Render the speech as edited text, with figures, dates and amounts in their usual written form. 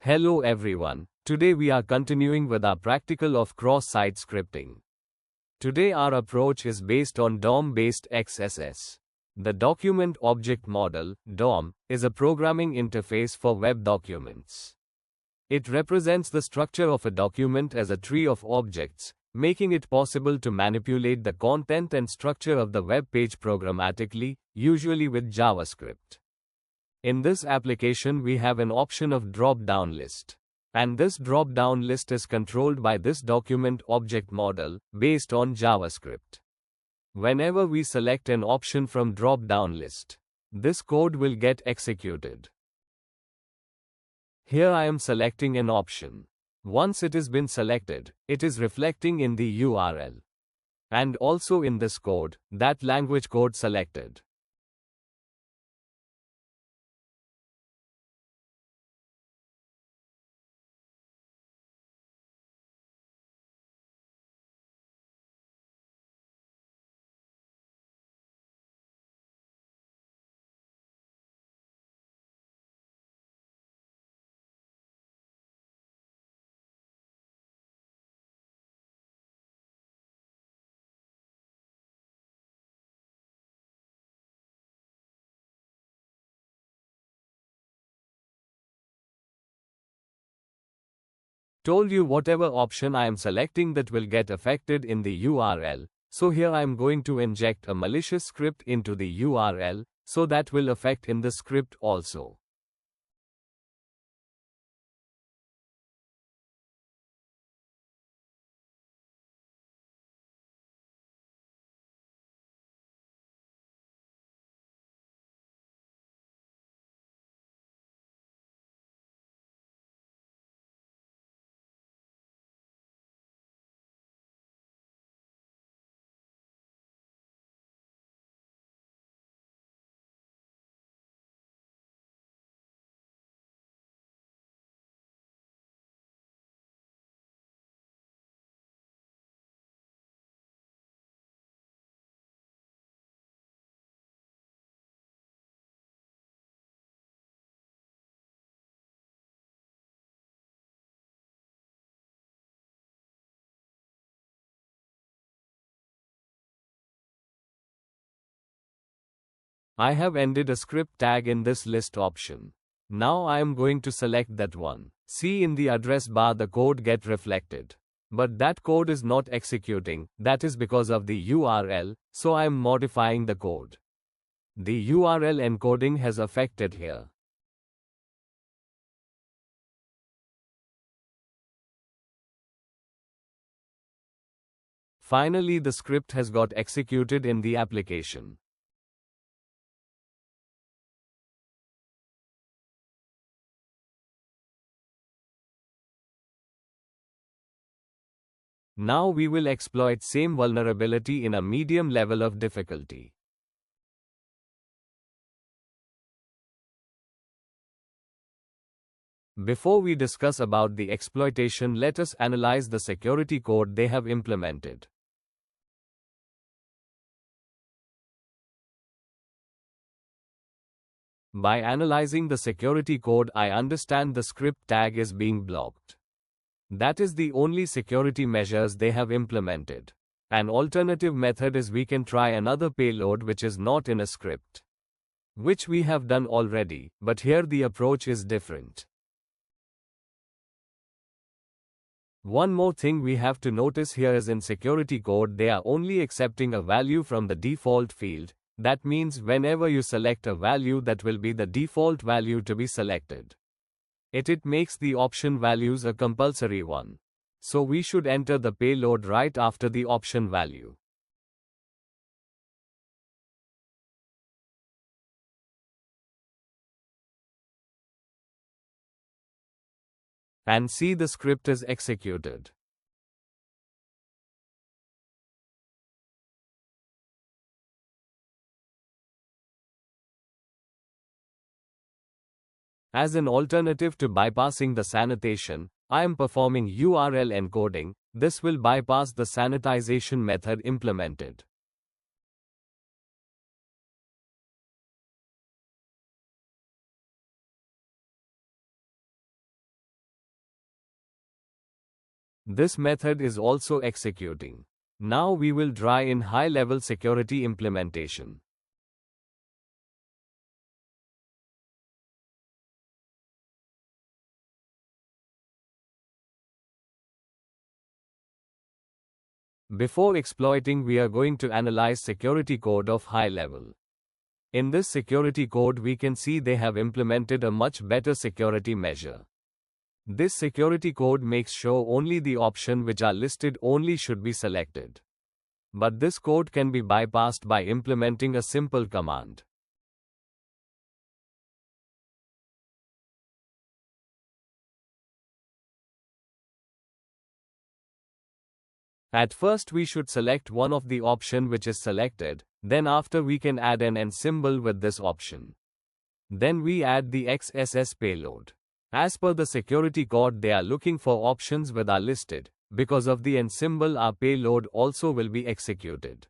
Hello everyone, today we are continuing with our practical of cross-site scripting. Today our approach is based on DOM-based XSS. The Document Object Model, DOM, is a programming interface for web documents. It represents the structure of a document as a tree of objects, making it possible to manipulate the content and structure of the web page programmatically, usually with JavaScript. In this application we have an option of drop-down list. And this drop-down list is controlled by this document object model, based on JavaScript. Whenever we select an option from drop-down list, this code will get executed. Here I am selecting an option. Once it has been selected, it is reflecting in the URL. And also in this code, that language code selected. Told you whatever option I am selecting that will get affected in the URL, so here I am going to inject a malicious script into the URL, so that will affect in the script also. I have ended a script tag in this list option. Now I am going to select that one. See in the address bar the code get reflected. But that code is not executing, that is because of the URL, so I am modifying the code. The URL encoding has affected here. Finally the script has got executed in the application. Now we will exploit same vulnerability in a medium level of difficulty. Before we discuss about the exploitation, let us analyze the security code they have implemented. By analyzing the security code, I understand the script tag is being blocked. That is the only security measures they have implemented. An alternative method is we can try another payload which is not in a script, which we have done already, but here the approach is different. One more thing we have to notice here is in security code they are only accepting a value from the default field. That means whenever you select a value, that will be the default value to be selected. It makes the option values a compulsory one. So we should enter the payload right after the option value. And see the script is executed. As an alternative to bypassing the sanitation, I am performing URL encoding. This will bypass the sanitization method implemented. This method is also executing. Now we will try in high-level security implementation. Before exploiting, we are going to analyze security code of high level. In this security code, we can see they have implemented a much better security measure. This security code makes sure only the options which are listed only should be selected. But this code can be bypassed by implementing a simple command. At first we should select one of the option which is selected, then after we can add an N symbol with this option. Then we add the XSS payload. As per the security code, they are looking for options with are listed. Because of the N symbol, our payload also will be executed.